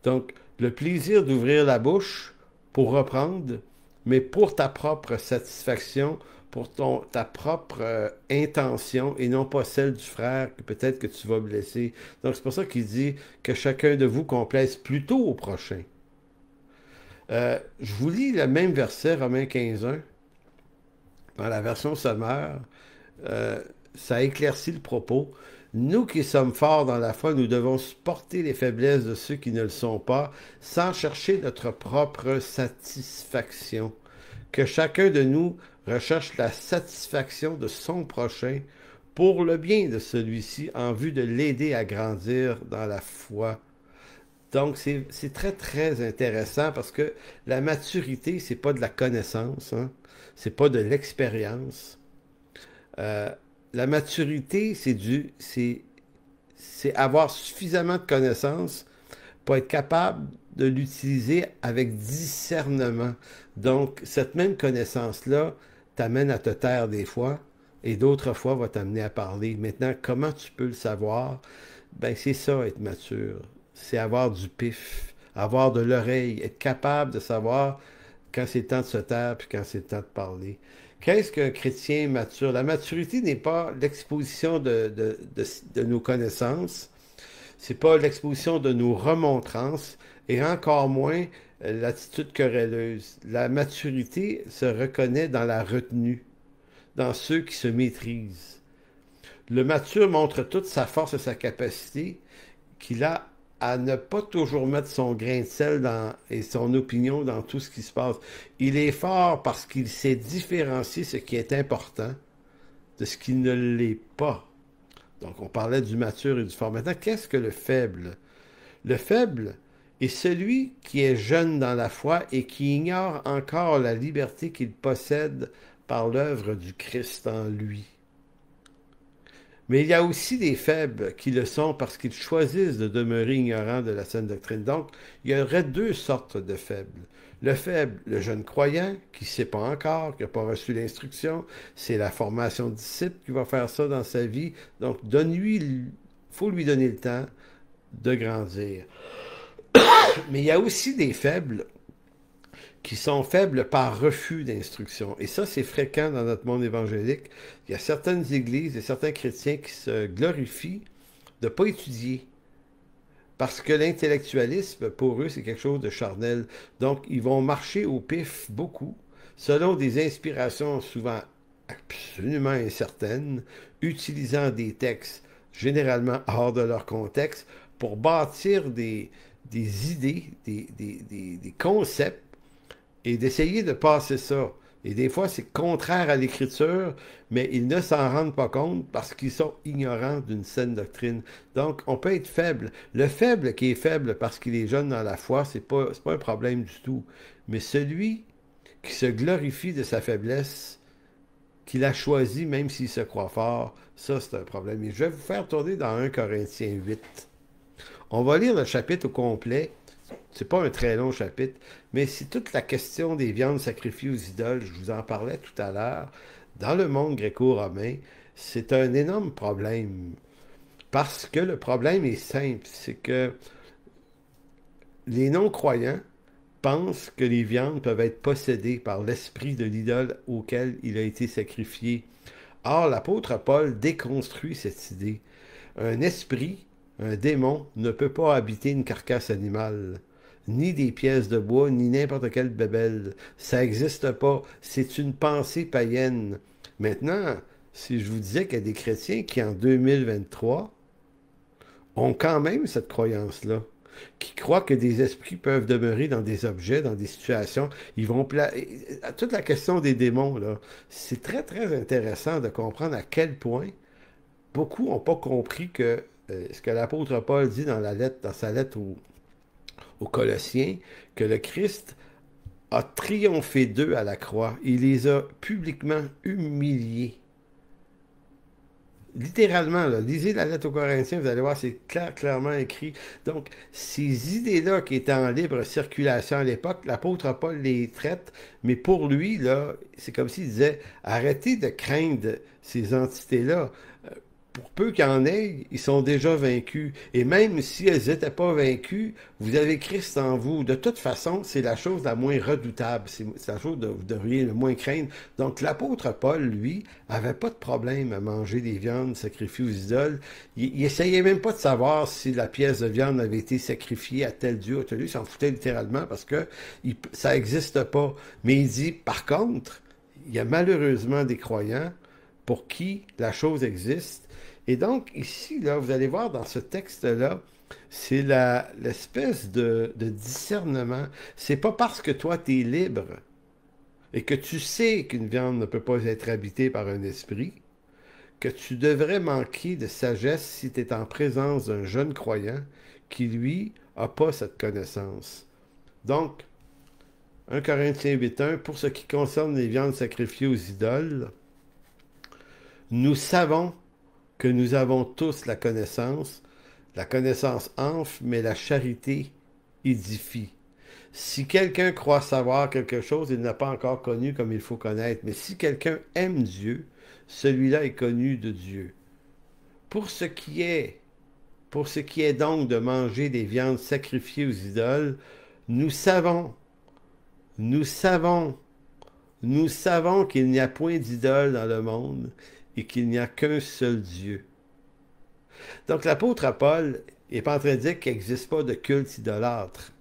Donc, le plaisir d'ouvrir la bouche pour reprendre, mais pour ta propre satisfaction, pour ta propre intention et non pas celle du frère que peut-être que tu vas blesser. Donc, c'est pour ça qu'il dit que chacun de vous complaise plutôt au prochain. Je vous lis le même verset, Romains 15.1, dans la version sommaire. Ça éclaircit le propos. Nous qui sommes forts dans la foi, nous devons supporter les faiblesses de ceux qui ne le sont pas, sans chercher notre propre satisfaction. Que chacun de nous recherche la satisfaction de son prochain pour le bien de celui-ci, en vue de l'aider à grandir dans la foi. Donc, c'est très, très intéressant parce que la maturité, c'est pas de la connaissance, hein? C'est pas de l'expérience. La maturité, c'est avoir suffisamment de connaissances pour être capable de l'utiliser avec discernement. Donc, cette même connaissance-là t'amène à te taire des fois et d'autres fois va t'amener à parler. Maintenant, comment tu peux le savoir? Ben, c'est ça, être mature. C'est avoir du pif, avoir de l'oreille, être capable de savoir quand c'est le temps de se taire puis quand c'est le temps de parler. Qu'est-ce qu'un chrétien mature? La maturité n'est pas l'exposition de nos connaissances, c'est pas l'exposition de nos remontrances, et encore moins l'attitude querelleuse. La maturité se reconnaît dans la retenue, dans ceux qui se maîtrisent. Le mature montre toute sa force et sa capacité qu'il a à ne pas toujours mettre son grain de sel et son opinion dans tout ce qui se passe. Il est fort parce qu'il sait différencier ce qui est important de ce qui ne l'est pas. Donc, on parlait du mature et du fort. Maintenant, qu'est-ce que le faible? Le faible est celui qui est jeune dans la foi et qui ignore encore la liberté qu'il possède par l'œuvre du Christ en lui. Mais il y a aussi des faibles qui le sont parce qu'ils choisissent de demeurer ignorants de la saine doctrine. Donc, il y aurait deux sortes de faibles. Le faible, le jeune croyant, qui ne sait pas encore, qui n'a pas reçu l'instruction, c'est la formation de disciple qui va faire ça dans sa vie. Donc, faut lui donner le temps de grandir. Mais il y a aussi des faibles qui sont faibles par refus d'instruction. Et ça, c'est fréquent dans notre monde évangélique. Il y a certaines églises et certains chrétiens qui se glorifient de ne pas étudier. Parce que l'intellectualisme, pour eux, c'est quelque chose de charnel. Donc, ils vont marcher au pif beaucoup, selon des inspirations souvent absolument incertaines, utilisant des textes généralement hors de leur contexte pour bâtir des idées, des concepts, et d'essayer de passer ça. Et des fois, c'est contraire à l'Écriture, mais ils ne s'en rendent pas compte parce qu'ils sont ignorants d'une saine doctrine. Donc, on peut être faible. Le faible qui est faible parce qu'il est jeune dans la foi, c'est pas un problème du tout. Mais celui qui se glorifie de sa faiblesse, qu'il a choisi même s'il se croit fort, ça, c'est un problème. Et je vais vous faire tourner dans 1 Corinthiens 8. On va lire le chapitre au complet. C'est pas un très long chapitre, mais c'est toute la question des viandes sacrifiées aux idoles. Je vous en parlais tout à l'heure. Dans le monde gréco-romain, c'est un énorme problème. Parce que le problème est simple, c'est que les non-croyants pensent que les viandes peuvent être possédées par l'esprit de l'idole auquel il a été sacrifié. Or, l'apôtre Paul déconstruit cette idée. Un esprit, un démon, ne peut pas habiter une carcasse animale, ni des pièces de bois, ni n'importe quelle bébelle. Ça n'existe pas. C'est une pensée païenne. Maintenant, si je vous disais qu'il y a des chrétiens qui, en 2023, ont quand même cette croyance-là, qui croient que des esprits peuvent demeurer dans des objets, dans des situations, ils vont... Toute la question des démons, là, c'est très, très intéressant de comprendre à quel point beaucoup n'ont pas compris que ce que l'apôtre Paul dit dans sa lettre aux Colossiens, que le Christ a triomphé d'eux à la croix. Il les a publiquement humiliés. Littéralement, là, lisez la lettre aux Corinthiens, vous allez voir, c'est clairement écrit. Donc, ces idées-là qui étaient en libre circulation à l'époque, l'apôtre Paul les traite, mais pour lui, là, c'est comme s'il disait, arrêtez de craindre ces entités-là. Pour peu qu'il y en ait, ils sont déjà vaincus. Et même si elles n'étaient pas vaincues, vous avez Christ en vous. De toute façon, c'est la chose la moins redoutable. C'est la chose que vous devriez le moins craindre. Donc, l'apôtre Paul, lui, avait pas de problème à manger des viandes sacrifiées aux idoles. Il essayait même pas de savoir si la pièce de viande avait été sacrifiée à tel dieu ou tel dieu. Il s'en foutait littéralement parce que ça n'existe pas. Mais il dit, par contre, il y a malheureusement des croyants pour qui la chose existe. Et donc, ici, là, vous allez voir dans ce texte-là, c'est l'espèce de discernement. C'est pas parce que toi, tu es libre et que tu sais qu'une viande ne peut pas être habitée par un esprit que tu devrais manquer de sagesse si tu es en présence d'un jeune croyant qui, lui, n'a pas cette connaissance. Donc, 1 Corinthiens 8.1, pour ce qui concerne les viandes sacrifiées aux idoles, nous savons que nous avons tous la connaissance enfle, mais la charité édifie. Si quelqu'un croit savoir quelque chose, il n'a pas encore connu comme il faut connaître. Mais si quelqu'un aime Dieu, celui-là est connu de Dieu. Pour ce qui est donc de manger des viandes sacrifiées aux idoles, nous savons qu'il n'y a point d'idole dans le monde et qu'il n'y a qu'un seul Dieu. Donc l'apôtre Paul n'est pas en train de dire qu'il n'existe pas de culte idolâtre,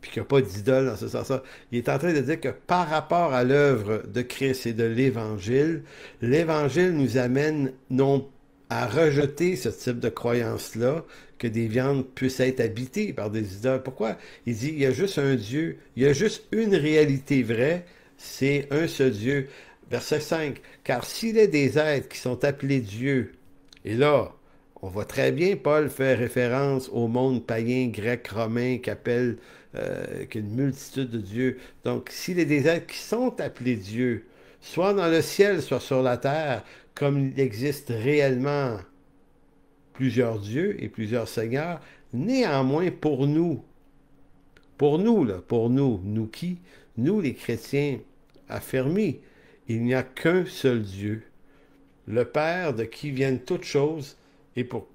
puis qu'il n'y a pas d'idole dans ce sens-là. Il est en train de dire que par rapport à l'œuvre de Christ et de l'Évangile, l'Évangile nous amène non à rejeter ce type de croyance-là, que des viandes puissent être habitées par des idoles. Pourquoi? Il dit, il y a juste un Dieu, il y a juste une réalité vraie, c'est un seul Dieu. Verset 5, « Car s'il est des êtres qui sont appelés Dieu, et là, on voit très bien Paul faire référence au monde païen, grec, romain, qu'appelle qu'une multitude de dieux. Donc, s'il est des êtres qui sont appelés Dieu, soit dans le ciel, soit sur la terre, comme il existe réellement plusieurs dieux et plusieurs seigneurs, néanmoins pour nous, nous qui? Nous les chrétiens affermis, il n'y a qu'un seul Dieu, le Père de qui viennent toutes choses et pour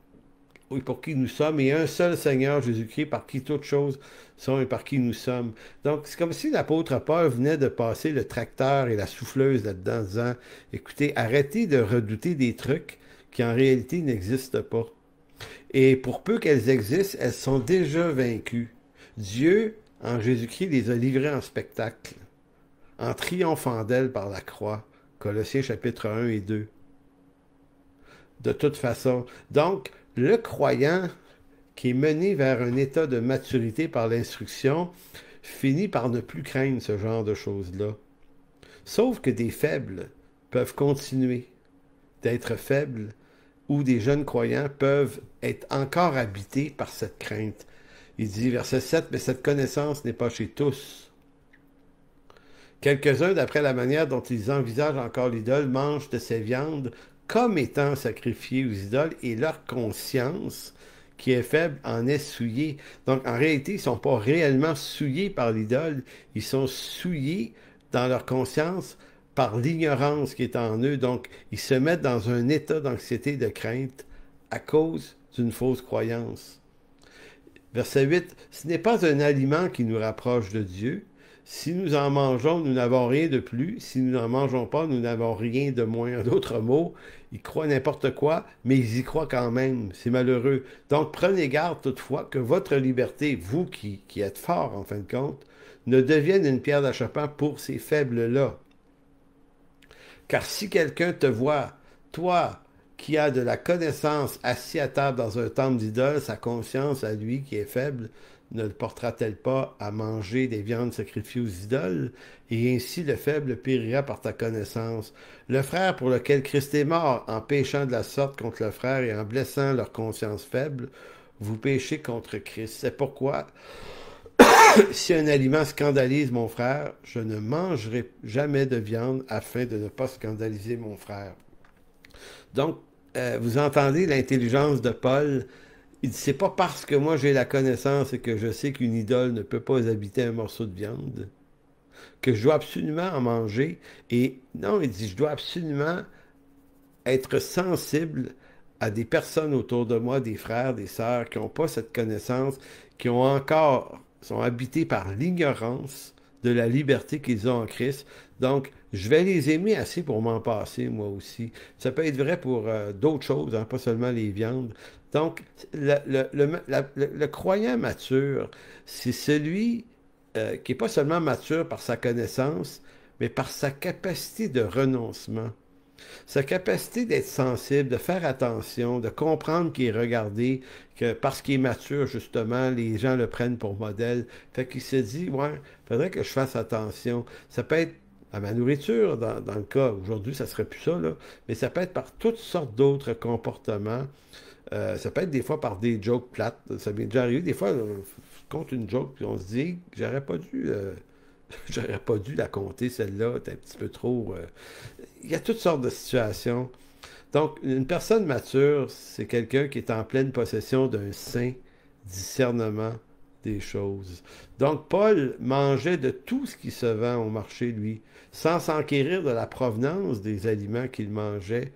qui nous sommes, et un seul Seigneur Jésus-Christ par qui toutes choses sont et par qui nous sommes. Donc, c'est comme si l'apôtre Paul venait de passer le tracteur et la souffleuse là-dedans, en disant, écoutez, arrêtez de redouter des trucs qui en réalité n'existent pas. Et pour peu qu'elles existent, elles sont déjà vaincues. Dieu, en Jésus-Christ, les a livrées en spectacle, en triomphant d'elles par la croix. Colossiens chapitre 1 et 2. De toute façon. Donc, le croyant qui est mené vers un état de maturité par l'instruction finit par ne plus craindre ce genre de choses-là. Sauf que des faibles peuvent continuer d'être faibles ou des jeunes croyants peuvent être encore habités par cette crainte. Il dit, verset 7, mais cette connaissance n'est pas chez tous. Quelques-uns, d'après la manière dont ils envisagent encore l'idole, mangent de ces viandes comme étant sacrifiées aux idoles et leur conscience, qui est faible, en est souillée. Donc, en réalité, ils ne sont pas réellement souillés par l'idole, ils sont souillés dans leur conscience par l'ignorance qui est en eux. Donc, ils se mettent dans un état d'anxiété, de crainte à cause d'une fausse croyance. Verset 8, ce n'est pas un aliment qui nous rapproche de Dieu. Si nous en mangeons, nous n'avons rien de plus. Si nous n'en mangeons pas, nous n'avons rien de moins. En d'autres mots, ils croient n'importe quoi, mais ils y croient quand même. C'est malheureux. Donc, prenez garde toutefois que votre liberté, vous qui êtes fort en fin de compte, ne devienne une pierre d'achoppement pour ces faibles-là. Car si quelqu'un te voit, toi qui as de la connaissance assis à table dans un temple d'idole, sa conscience à lui qui est faible, ne le portera-t-elle pas à manger des viandes sacrifiées aux idoles? Et ainsi le faible périra par ta connaissance. Le frère pour lequel Christ est mort, en péchant de la sorte contre le frère et en blessant leur conscience faible, vous péchez contre Christ. C'est pourquoi, si un aliment scandalise mon frère, je ne mangerai jamais de viande afin de ne pas scandaliser mon frère. Donc, vous entendez l'intelligence de Paul. Il dit, c'est pas parce que moi j'ai la connaissance et que je sais qu'une idole ne peut pas habiter un morceau de viande que je dois absolument en manger. Et non, il dit, je dois absolument être sensible à des personnes autour de moi, des frères, des sœurs, qui n'ont pas cette connaissance, qui ont encore, sont habités par l'ignorance de la liberté qu'ils ont en Christ. Donc, je vais les aimer assez pour m'en passer, moi aussi. Ça peut être vrai pour d'autres choses, hein, pas seulement les viandes. Donc, le croyant mature, c'est celui qui n'est pas seulement mature par sa connaissance, mais par sa capacité de renoncement. Sa capacité d'être sensible, de faire attention, de comprendre qu'il est regardé, que parce qu'il est mature, justement, les gens le prennent pour modèle. Fait qu'il se dit, ouais, il faudrait que je fasse attention. Ça peut être à ma nourriture, dans le cas, aujourd'hui, ça serait plus ça, là, mais ça peut être par toutes sortes d'autres comportements. Ça peut être des fois par des jokes plates. Ça m'est déjà arrivé. Des fois, on compte une joke, puis on se dit, j'aurais pas dû la compter, celle-là, t'es un petit peu trop... Il y a toutes sortes de situations. Donc, une personne mature, c'est quelqu'un qui est en pleine possession d'un saint discernement des choses. Donc, Paul mangeait de tout ce qui se vend au marché, lui, sans s'enquérir de la provenance des aliments qu'il mangeait,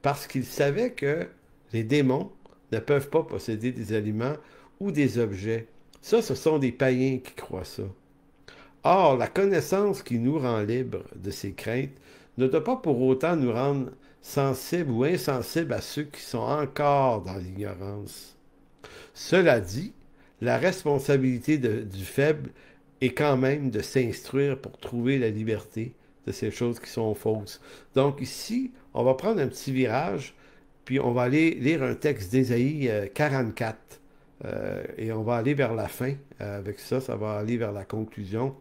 parce qu'il savait que les démons ne peuvent pas posséder des aliments ou des objets. Ça, ce sont des païens qui croient ça. Or, la connaissance qui nous rend libres de ces craintes ne doit pas pour autant nous rendre sensibles ou insensibles à ceux qui sont encore dans l'ignorance. Cela dit, la responsabilité du faible est quand même de s'instruire pour trouver la liberté de ces choses qui sont fausses. Donc ici, on va prendre un petit virage, puis on va aller lire un texte d'Ésaïe 44. Et on va aller vers la fin. Avec ça, ça va aller vers la conclusion.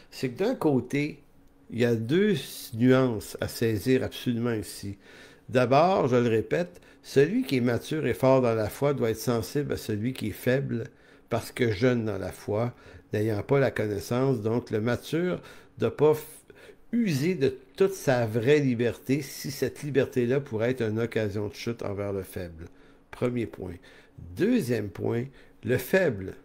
C'est que d'un côté, il y a deux nuances à saisir absolument ici. D'abord, je le répète, celui qui est mature et fort dans la foi doit être sensible à celui qui est faible, parce que jeune dans la foi, n'ayant pas la connaissance. Donc, le mature ne doit pas user de toute sa vraie liberté si cette liberté-là pourrait être une occasion de chute envers le faible. Premier point. Deuxième point, le faible,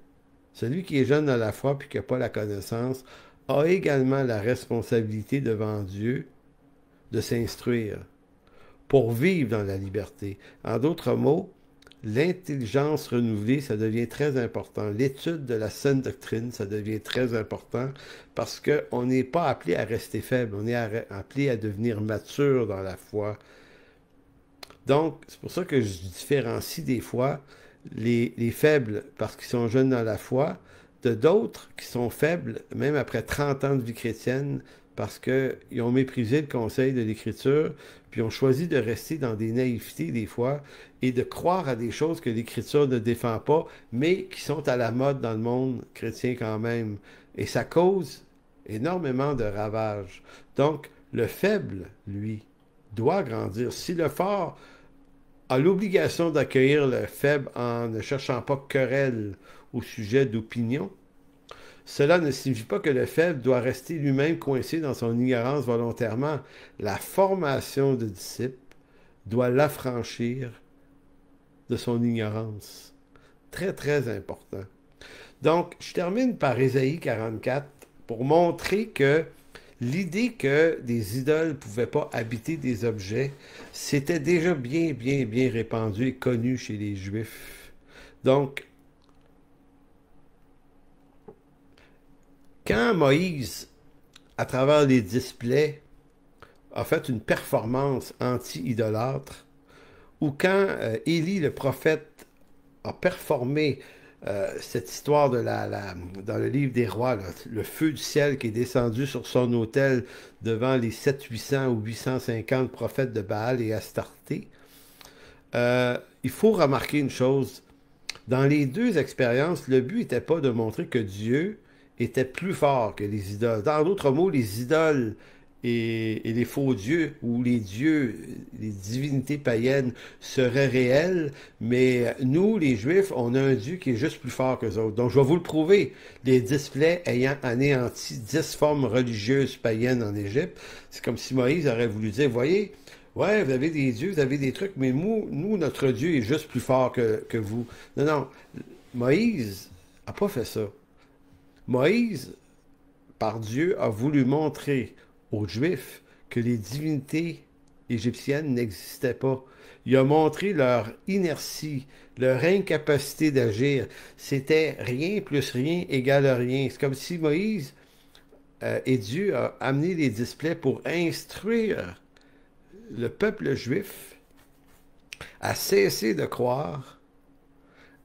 celui qui est jeune dans la foi puis qui n'a pas la connaissance, a également la responsabilité devant Dieu de s'instruire pour vivre dans la liberté. En d'autres mots, l'intelligence renouvelée, ça devient très important. L'étude de la saine doctrine, ça devient très important parce qu'on n'est pas appelé à rester faible, on est appelé à devenir mature dans la foi. Donc, c'est pour ça que je différencie des fois les faibles parce qu'ils sont jeunes dans la foi, de d'autres qui sont faibles, même après 30 ans de vie chrétienne, parce qu'ils ont méprisé le conseil de l'Écriture, puis ont choisi de rester dans des naïvetés des fois, et de croire à des choses que l'Écriture ne défend pas, mais qui sont à la mode dans le monde chrétien quand même. Et ça cause énormément de ravages. Donc, le faible, lui, doit grandir. Si le fort a l'obligation d'accueillir le faible en ne cherchant pas querelle au sujet d'opinion, cela ne signifie pas que le faible doit rester lui-même coincé dans son ignorance volontairement. La formation de disciple doit l'affranchir de son ignorance. Très, très important. Donc, je termine par Ésaïe 44 pour montrer que l'idée que des idoles ne pouvaient pas habiter des objets, c'était déjà bien, bien, bien répandu et connu chez les Juifs. Donc, quand Moïse, à travers les displays, a fait une performance anti-idolâtre, ou quand Élie, le prophète, a performé cette histoire dans le livre des rois, là, le feu du ciel qui est descendu sur son autel devant les 700-800 ou 850 prophètes de Baal et Astarté, il faut remarquer une chose. Dans les deux expériences, le but n'était pas de montrer que Dieu était plus fort que les idoles. Dans d'autres mots, les idoles et les faux dieux, ou les dieux, les divinités païennes seraient réelles, mais nous, les Juifs, on a un Dieu qui est juste plus fort que les autres. Donc, je vais vous le prouver. Les displays ayant anéanti 10 formes religieuses païennes en Égypte, c'est comme si Moïse aurait voulu dire, voyez, ouais, vous avez des dieux, vous avez des trucs, mais nous, notre Dieu est juste plus fort que vous. Non, non, Moïse n'a pas fait ça. Moïse, par Dieu, a voulu montrer aux Juifs que les divinités égyptiennes n'existaient pas. Il a montré leur inertie, leur incapacité d'agir. C'était rien plus rien égale rien. C'est comme si Moïse et Dieu a amené les displays pour instruire le peuple juif à cesser de croire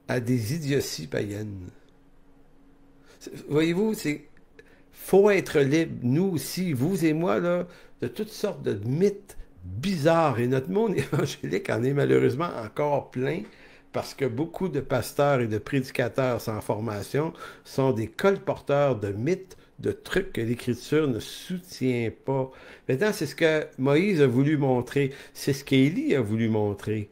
à des idioties païennes. Voyez-vous, c'est faut être libre, nous aussi, vous et moi, là, de toutes sortes de mythes bizarres. Et notre monde évangélique en est malheureusement encore plein parce que beaucoup de pasteurs et de prédicateurs sans formation sont des colporteurs de mythes, de trucs que l'Écriture ne soutient pas. Maintenant, c'est ce que Moïse a voulu montrer. C'est ce qu'Élie a voulu montrer.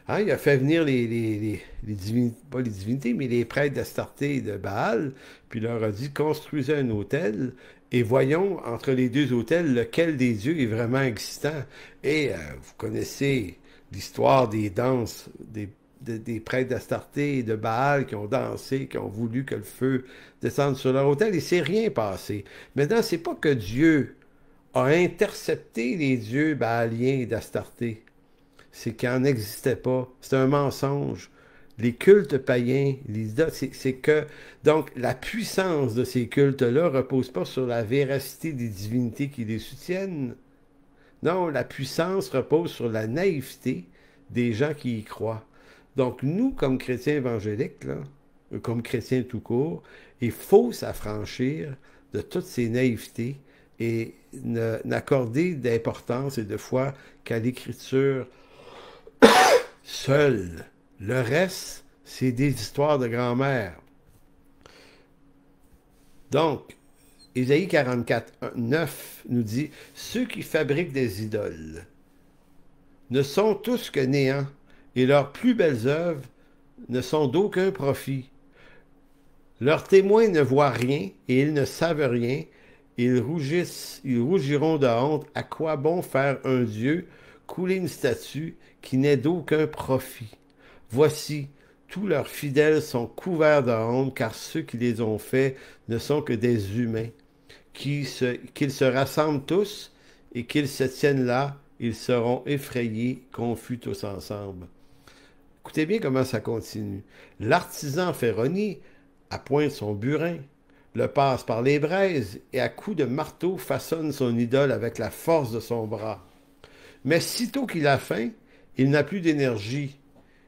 Hein, il a fait venir les divinités, pas les divinités, mais les prêtres d'Astarté et de Baal, puis il leur a dit, construisez un autel, et voyons entre les deux autels lequel des dieux est vraiment existant. Et vous connaissez l'histoire des danses des prêtres d'Astarté et de Baal qui ont dansé, qui ont voulu que le feu descende sur leur autel, et c'est rien passé. Maintenant, c'est pas que Dieu a intercepté les dieux baaliens et d'Astarté. C'est qu'il n'en existait pas. C'est un mensonge. Les cultes païens, c'est que... Donc, la puissance de ces cultes-là ne repose pas sur la véracité des divinités qui les soutiennent. Non, la puissance repose sur la naïveté des gens qui y croient. Donc, nous, comme chrétiens évangéliques, là, comme chrétiens tout court, il faut s'affranchir de toutes ces naïvetés et n'accorder d'importance et de foi qu'à l'Écriture seul. Le reste, c'est des histoires de grand-mère. Donc, Ésaïe 44, 9 nous dit « Ceux qui fabriquent des idoles ne sont tous que néant, et leurs plus belles œuvres ne sont d'aucun profit. Leurs témoins ne voient rien, et ils ne savent rien. Ils rougiront de honte. À quoi bon faire un Dieu, couler une statue qui n'est d'aucun profit? Voici, tous leurs fidèles sont couverts de honte, car ceux qui les ont faits ne sont que des humains. Qu'ils se rassemblent tous et qu'ils se tiennent là, ils seront effrayés, confus tous ensemble. » Écoutez bien comment ça continue. L'artisan Phéroni appointe son burin, le passe par les braises et à coups de marteau façonne son idole avec la force de son bras. Mais sitôt qu'il a faim, il n'a plus d'énergie,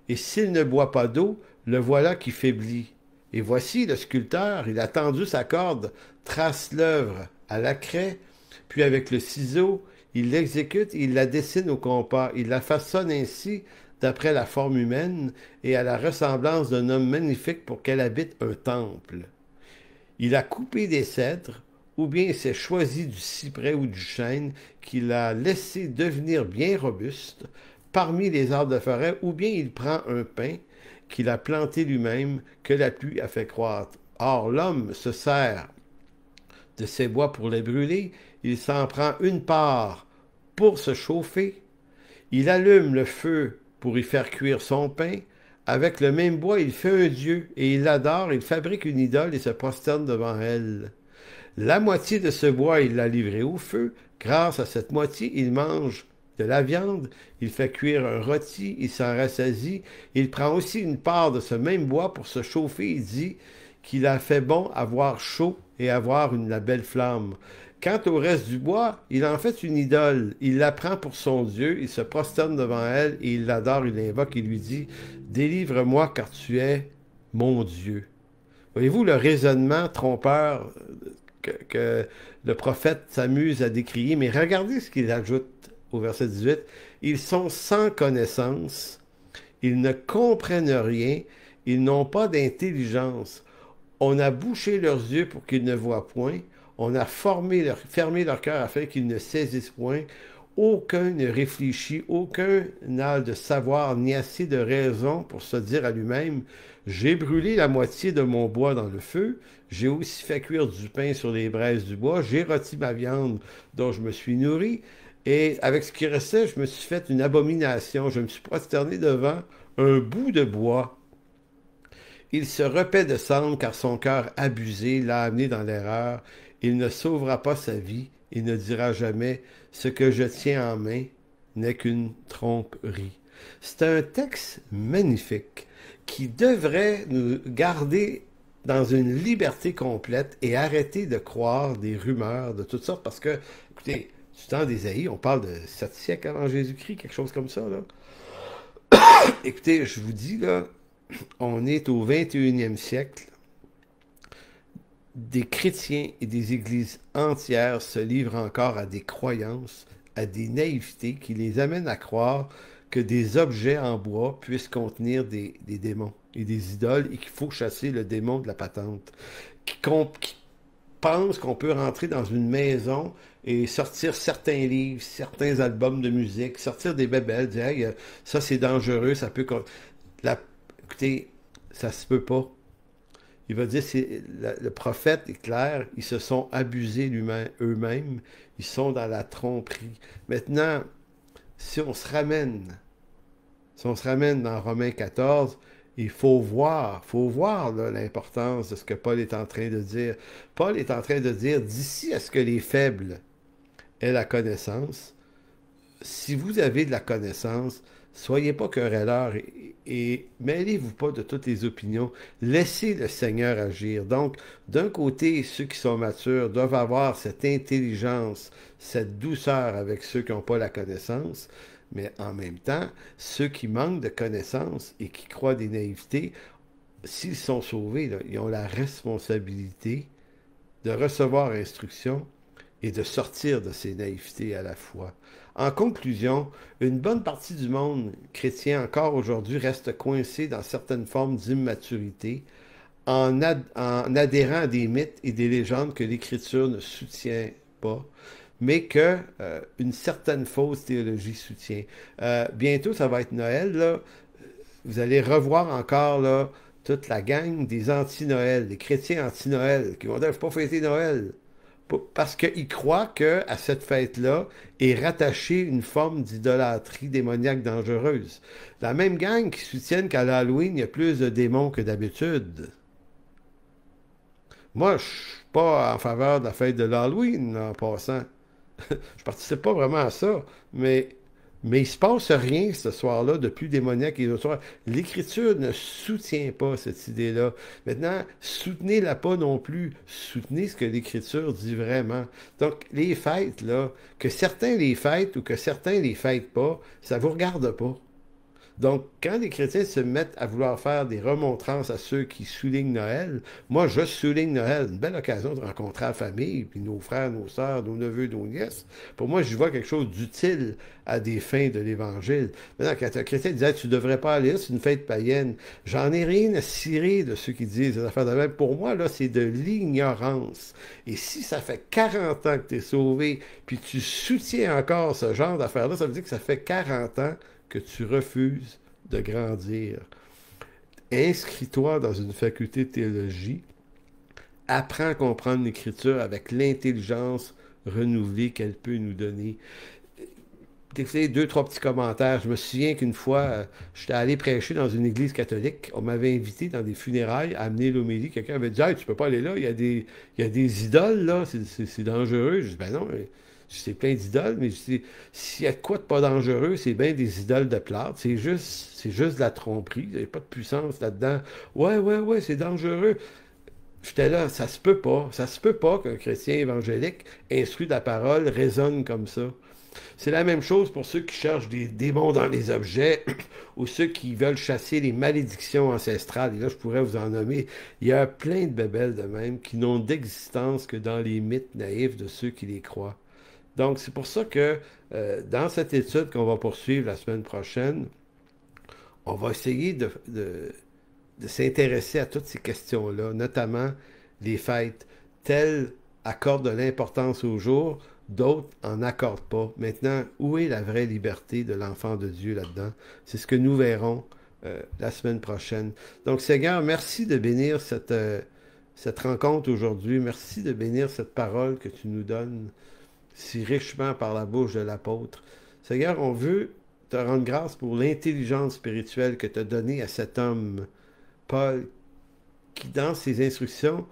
et s'il ne boit pas d'eau, le voilà qui faiblit. Et voici le sculpteur, il a tendu sa corde, trace l'œuvre à la craie, puis avec le ciseau, il l'exécute et il la dessine au compas. Il la façonne ainsi d'après la forme humaine et à la ressemblance d'un homme magnifique pour qu'elle habite un temple. Il a coupé des cèdres ou bien il s'est choisi du cyprès ou du chêne qu'il a laissé devenir bien robuste parmi les arbres de forêt, ou bien il prend un pin qu'il a planté lui-même, que la pluie a fait croître. Or, l'homme se sert de ces bois pour les brûler, il s'en prend une part pour se chauffer, il allume le feu pour y faire cuire son pain, avec le même bois il fait un dieu, et il l'adore, il fabrique une idole et se prosterne devant elle. La moitié de ce bois il l'a livré au feu, grâce à cette moitié il mange de la viande, il fait cuire un rôti, il s'en rassasie, il prend aussi une part de ce même bois pour se chauffer, il dit qu'il a fait bon avoir chaud et avoir la belle flamme. Quant au reste du bois, il en fait une idole, il la prend pour son Dieu, il se prosterne devant elle et il l'adore, il l'invoque, il lui dit « Délivre-moi car tu es mon Dieu ». Voyez-vous le raisonnement trompeur que le prophète s'amuse à décrire, mais regardez ce qu'il ajoute au verset 18. Ils sont sans connaissance, ils ne comprennent rien, ils n'ont pas d'intelligence. On a bouché leurs yeux pour qu'ils ne voient point, on a fermé leur cœur afin qu'ils ne saisissent point. Aucun ne réfléchit, aucun n'a de savoir ni assez de raison pour se dire à lui-même « J'ai brûlé la moitié de mon bois dans le feu, j'ai aussi fait cuire du pain sur les braises du bois, j'ai rôti ma viande dont je me suis nourri, et avec ce qui restait, je me suis fait une abomination, je me suis prosterné devant un bout de bois. » Il se repaît de cendre car son cœur abusé l'a amené dans l'erreur. Il ne sauvera pas sa vie. Il ne dira jamais « Ce que je tiens en main n'est qu'une tromperie. » C'est un texte magnifique qui devrait nous garder dans une liberté complète et arrêter de croire des rumeurs de toutes sortes parce que, écoutez, du temps d'Ésaïe, on parle de 7 siècles avant Jésus-Christ, quelque chose comme ça, là. Écoutez, je vous dis, là, on est au 21e siècle. Des chrétiens et des églises entières se livrent encore à des croyances, à des naïvetés qui les amènent à croire que des objets en bois puissent contenir des démons et des idoles et qu'il faut chasser le démon de la patente. Qui pensent qu'on peut rentrer dans une maison et sortir certains livres, certains albums de musique, sortir des bébelles, dire hey, ça c'est dangereux, ça peut... Écoutez, ça se peut pas. Il va dire, le prophète est clair, ils se sont abusés eux-mêmes, ils sont dans la tromperie. Maintenant, si on se ramène dans Romains 14, il faut voir l'importance de ce que Paul est en train de dire. Paul est en train de dire, d'ici à ce que les faibles aient la connaissance, si vous avez de la connaissance, soyez pas querelleurs et mêlez-vous pas de toutes les opinions. Laissez le Seigneur agir. Donc, d'un côté, ceux qui sont matures doivent avoir cette intelligence, cette douceur avec ceux qui n'ont pas la connaissance, mais en même temps, ceux qui manquent de connaissance et qui croient des naïvetés, s'ils sont sauvés, là, ils ont la responsabilité de recevoir instruction et de sortir de ces naïvetés à la fois. En conclusion, une bonne partie du monde chrétien encore aujourd'hui reste coincé dans certaines formes d'immaturité en adhérant à des mythes et des légendes que l'Écriture ne soutient pas, mais que une certaine fausse théologie soutient. Bientôt, ça va être Noël, là. Vous allez revoir encore là, toute la gang des anti-Noël, des chrétiens anti-Noël, qui vont dire « il ne faut pas fêter Noël ». Parce qu'ils croient qu'à cette fête-là est rattachée une forme d'idolâtrie démoniaque dangereuse. La même gang qui soutiennent qu'à l'Halloween, il y a plus de démons que d'habitude. Moi, je ne suis pas en faveur de la fête de l'Halloween, en passant. Je participe pas vraiment à ça, mais il ne se passe rien ce soir-là de plus démoniaque et d'autres soirs. L'Écriture ne soutient pas cette idée-là. Maintenant, soutenez-la pas non plus. Soutenez ce que l'Écriture dit vraiment. Donc, les fêtes, là, que certains les fêtent ou que certains les fêtent pas, ça vous regarde pas. Donc, quand les chrétiens se mettent à vouloir faire des remontrances à ceux qui soulignent Noël, moi, je souligne Noël, une belle occasion de rencontrer la famille, puis nos frères, nos sœurs, nos neveux, nos nièces. Pour moi, je vois quelque chose d'utile à des fins de l'Évangile. Maintenant, quand un chrétien disait, tu ne devrais pas aller là, c'est une fête païenne, j'en ai rien à cirer de ceux qui disent des affaires de même. Pour moi, là, c'est de l'ignorance. Et si ça fait 40 ans que tu es sauvé, puis tu soutiens encore ce genre d'affaires-là, ça veut dire que ça fait 40 ans que tu refuses de grandir. Inscris-toi dans une faculté de théologie, apprends à comprendre l'Écriture avec l'intelligence renouvelée qu'elle peut nous donner. T'écouter deux, trois petits commentaires. Je me souviens qu'une fois, j'étais allé prêcher dans une église catholique. On m'avait invité dans des funérailles à amener l'homélie. Quelqu'un avait dit, hey, tu peux pas aller là, il y a des idoles là, c'est dangereux. Je dis, ben non, c'est plein d'idoles, mais s'il y a de quoi de pas dangereux, c'est bien des idoles de plâtre. C'est juste de la tromperie. Il n'y a pas de puissance là-dedans. Ouais, c'est dangereux. J'étais là, ça se peut pas. Ça se peut pas qu'un chrétien évangélique instruit de la parole raisonne comme ça. C'est la même chose pour ceux qui cherchent des démons dans les objets ou ceux qui veulent chasser les malédictions ancestrales. Et là, je pourrais vous en nommer. Il y a plein de bébelles de même qui n'ont d'existence que dans les mythes naïfs de ceux qui les croient. Donc, c'est pour ça que dans cette étude qu'on va poursuivre la semaine prochaine, on va essayer de s'intéresser à toutes ces questions-là, notamment les fêtes. Telles accordent de l'importance au jour, d'autres en accordent pas. Maintenant, où est la vraie liberté de l'enfant de Dieu là-dedans? C'est ce que nous verrons la semaine prochaine. Donc, Seigneur, merci de bénir cette rencontre aujourd'hui. Merci de bénir cette parole que tu nous donnes si richement par la bouche de l'apôtre. Seigneur, on veut te rendre grâce pour l'intelligence spirituelle que tu as donnée à cet homme, Paul, qui dans ses instructions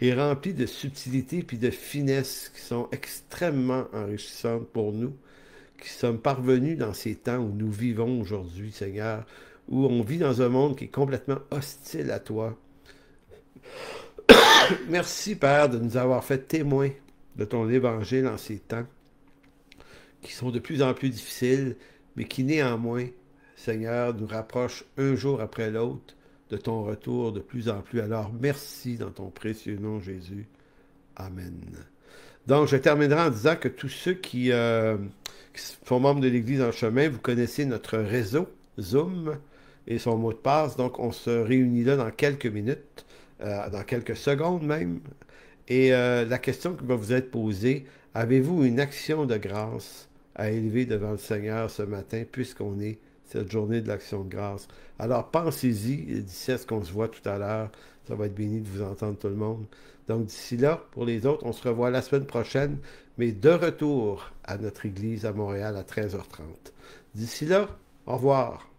est rempli de subtilité puis de finesse qui sont extrêmement enrichissantes pour nous, qui sommes parvenus dans ces temps où nous vivons aujourd'hui, Seigneur, où on vit dans un monde qui est complètement hostile à toi. Merci, Père, de nous avoir fait témoins de ton évangile en ces temps qui sont de plus en plus difficiles, mais qui néanmoins, Seigneur, nous rapprochent un jour après l'autre de ton retour de plus en plus. Alors, merci dans ton précieux nom, Jésus. Amen. Donc, je terminerai en disant que tous ceux qui sont membres de l'Église en chemin, vous connaissez notre réseau Zoom et son mot de passe. Donc, on se réunit là dans quelques minutes, dans quelques secondes même. Et la question qui va vous être posée, avez-vous une action de grâce à élever devant le Seigneur ce matin, puisqu'on est cette journée de l'action de grâce? Alors pensez-y, d'ici à ce qu'on se voit tout à l'heure, ça va être béni de vous entendre tout le monde. Donc d'ici là, pour les autres, on se revoit la semaine prochaine, mais de retour à notre église à Montréal à 13h30. D'ici là, au revoir.